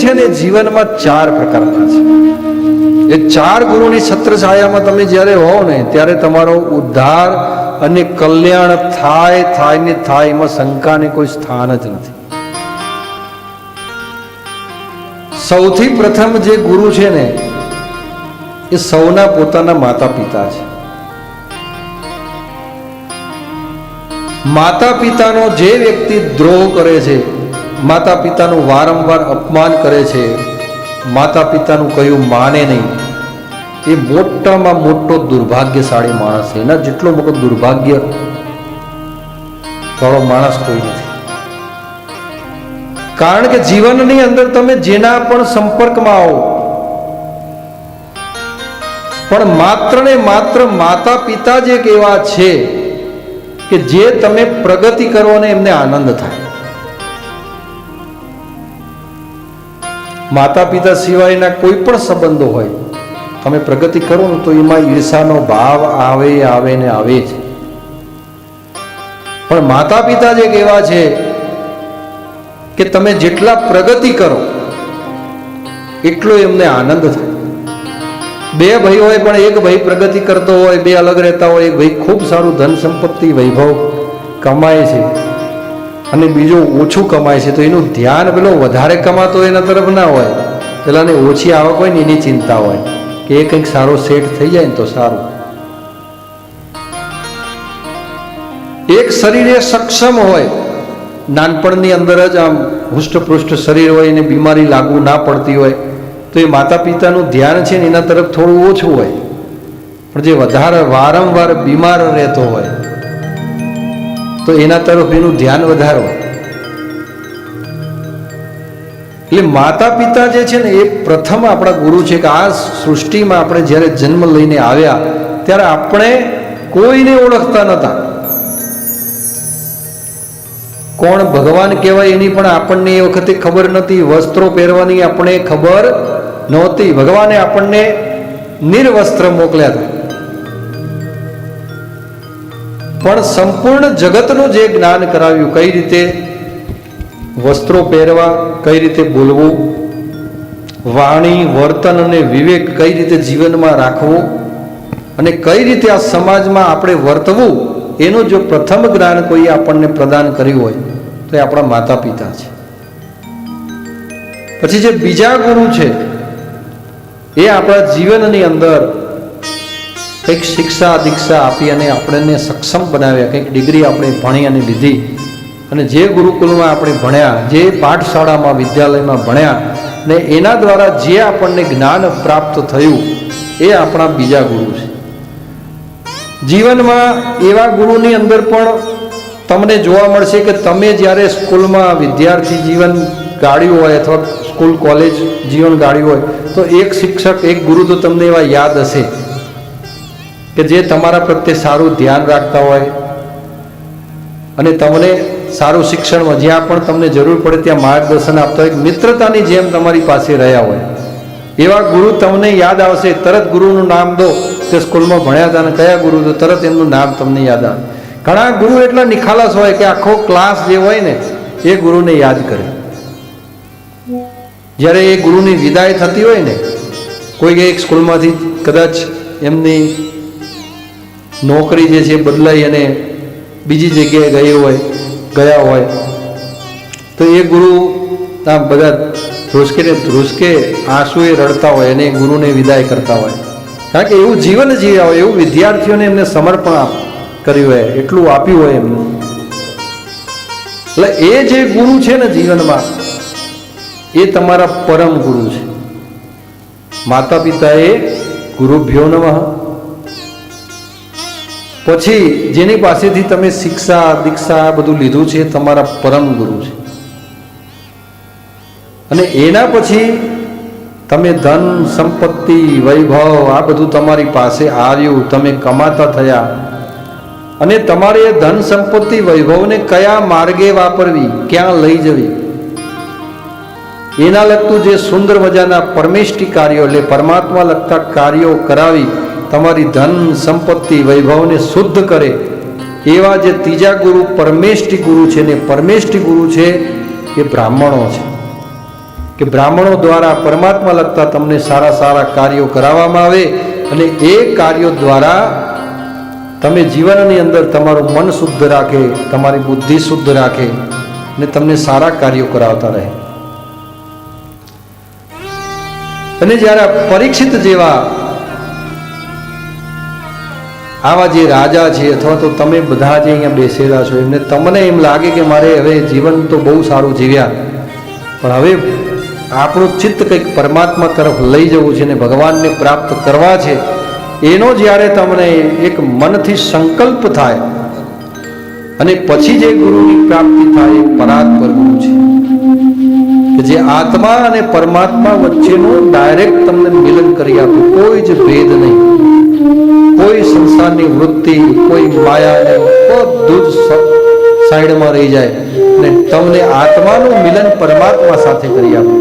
છે ને જીવનમાં 4 પ્રકારના છે. એ 4 ગુરુની છત્રછાયામાં તમે જ્યારે હો ને ત્યારે તમારો ઉદ્ધાર અને કલ્યાણ થાય ને થાય, એમાં શંકાને કોઈ સ્થાન જ નથી. સૌથી પ્રથમ જે ગુરુ છે ને એ સૌના પોતાના માતા પિતા છે. માતા પિતાનો જે વ્યક્તિ દ્રોહ કરે છે, માતા પિતાનું વારંવાર અપમાન કરે છે, માતા પિતાનું કયું માને નહીં, એ મોટામાં મોટો દુર્ભાગ્યશાળી માણસ છે. એના જેટલો મોટો દુર્ભાગ્ય વાળો માણસ કોઈ નથી. કારણ કે જીવનની અંદર તમે જેના પણ સંપર્કમાં આવો, પણ માત્ર ને માત્ર માતા પિતા જ એક એવા છે કે જે તમે પ્રગતિ કરો અને એમને આનંદ થાય. માતા પિતા સિવાયના કોઈ પણ સંબંધો હોય, તમે પ્રગતિ કરો ને તો એમાં ઈર્ષાનો ભાવ આવે ને આવે જ. પણ માતા પિતા જ એક એવા છે કે તમે જેટલા પ્રગતિ કરો એટલો એમને આનંદ થાય. 2 ભાઈ હોય પણ એક ભાઈ પ્રગતિ કરતો હોય, 2 અલગ રહેતા હોય, એક ભાઈ ખૂબ સારું ધન સંપત્તિ વૈભવ કમાય છે અને બીજો ઓછું કમાય છે, તો એનું ધ્યાન પેલો વધારે કમાતો એના તરફ ના હોય, પેલાને ઓછી આવક હોય ને એની ચિંતા હોય કે એ કંઈક સારો સેટ થઈ જાય ને તો સારું. એક શરીરે સક્ષમ હોય, નાનપણની અંદર જ આમ હૃષ્ટપૃષ્ટ શરીર હોય એને બીમારી લાગુ ના પડતી હોય, તો એ માતા પિતાનું ધ્યાન છે ને એના તરફ થોડું ઓછું હોય. પણ જે વધારે વારંવાર બીમાર રહેતો હોય તો એના તરફ એનું ધ્યાન વધારે હોય. એટલે માતા પિતા જે છે ને એ પ્રથમ આપણા ગુરુ છે. કે આ સૃષ્ટિમાં આપણે જ્યારે જન્મ લઈને આવ્યા ત્યારે આપણે કોઈને ઓળખતા નહોતા. કોણ ભગવાન કહેવાય એની પણ આપણને એ વખતે ખબર નથી. વસ્ત્રો પહેરવાની આપણે ખબર નહોતી. ભગવાને આપણને નિર્વસ્ત્ર મોકલ્યા હતા. પણ સંપૂર્ણ જગતનું જે જ્ઞાન કરાવ્યું, કઈ રીતે વસ્ત્રો પહેરવા, કઈ રીતે બોલવું, વાણી, વર્તન અને વિવેક કઈ રીતે જીવનમાં રાખવું અને કઈ રીતે આ સમાજમાં આપણે વર્તવું, એનું જો પ્રથમ જ્ઞાન કોઈ આપણને પ્રદાન કર્યું હોય તો એ આપણા માતા પિતા છે. પછી જે બીજા ગુરુ છે એ આપણા જીવનની અંદર કંઈક શિક્ષા દીક્ષા આપી અને આપણને સક્ષમ બનાવ્યા. કંઈક ડિગ્રી આપણે ભણી અને લીધી અને જે ગુરુકુલમાં આપણે ભણ્યા, જે પાઠશાળામાં વિદ્યાલયમાં ભણ્યા ને એના દ્વારા જે આપણને જ્ઞાન પ્રાપ્ત થયું એ આપણા બીજા ગુરુ છે. જીવનમાં એવા ગુરુની અંદર પણ તમને જોવા મળશે કે તમે જ્યારે સ્કૂલમાં વિદ્યાર્થી જીવન ગાળ્યું હોય અથવા સ્કૂલ કોલેજ જીવન ગાળ્યું હોય તો એક શિક્ષક, એક ગુરુ તો તમને એવા યાદ હશે કે જે તમારા પ્રત્યે સારું ધ્યાન રાખતા હોય અને તમને સારું શિક્ષણમાં જ્યાં પણ તમને જરૂર પડે ત્યાં માર્ગદર્શન આપતા હોય, મિત્રતાની જેમ તમારી પાસે રહ્યા હોય. એવા ગુરુ તમને યાદ આવશે. તરત ગુરુનું નામ દો કે સ્કૂલમાં ભણ્યા હતા અને કયા ગુરુ, તો તરત એમનું નામ તમને યાદ આવે. ઘણા ગુરુ એટલા નિખાલસ હોય કે આખો ક્લાસ જે હોય ને એ ગુરુને યાદ કરે. જ્યારે એ ગુરુની વિદાય થતી હોય ને, કોઈ એક સ્કૂલમાંથી કદાચ એમની નોકરી જે છે બદલાઈ અને બીજી જગ્યાએ ગયા હોય તો એ ગુરુ આમ બધા ધ્રુસકે આંસુએ રડતા હોય અને ગુરુને વિદાય કરતા હોય. કારણ કે એવું જીવન જીવ્યા હોય, એવું વિદ્યાર્થીઓને એમને સમર્પણ કર્યું હોય, એટલું આપ્યું હોય એમને. એટલે એ જે ગુરુ છે ને જીવનમાં, એ તમારા પરમ ગુરુ છે. માતા પિતા એ ગુરુભ્યો નમઃ. પછી જેની પાસેથી તમે શિક્ષા દીક્ષા બધું લીધું છે એ તમારા પરમ ગુરુ છે. અને એના પછી તમે ધન સંપત્તિ વૈભવ આ બધું તમારી પાસે આવ્યું, તમે કમાતા થયા અને તમારે એ ધન સંપત્તિ વૈભવને કયા માર્ગે વાપરવી, ક્યાં લઈ જવી, એના લગતું જે સુંદર મજાના પરમેષ્ઠી કાર્યો એટલે પરમાત્મા લગતા કાર્યો કરાવી તમારી ધન સંપત્તિ વૈભવને શુદ્ધ કરે એવા જે ત્રીજા ગુરુ પરમેષ્ઠી ગુરુ છે ને, પરમેષ્ઠી ગુરુ છે એ બ્રાહ્મણો છે. કે બ્રાહ્મણો દ્વારા પરમાત્મા લગતા તમને સારા સારા કાર્યો કરાવવામાં આવે અને એ કાર્યો દ્વારા તમે જીવનની અંદર તમારું મન શુદ્ધ રાખે, તમારી બુદ્ધિ શુદ્ધ રાખે અને તમને સારા કાર્યો કરાવતા રહે. અને જ્યારે પરીક્ષિત જેવા આવા જે રાજા છે અથવા તો તમે બધા જે અહીંયા બેસેલા છો એમને તમને એમ લાગે કે મારે હવે જીવન તો બહુ સારું જીવ્યા, પણ હવે આપણું ચિત્ત કંઈક પરમાત્મા તરફ લઈ જવું છે ને ભગવાનને પ્રાપ્ત કરવા છે, એનો જ્યારે તમને એક મનથી સંકલ્પ થાય અને પછી જે ગુરુની પ્રાપ્તિ થાય એ પરાત્પર ગુરુ છે કે જે આત્મા અને પરમાત્મા વચ્ચેનું ડાયરેક્ટ તમને મિલન કરી આપે, કોઈ જ ભેદ નહીં, કોઈ સંસારની વૃત્તિ, કોઈ માયા નહીં, બધું જ સાઈડમાં રહી જાય અને તમને આત્માનું મિલન પરમાત્મા સાથે કરી આપે.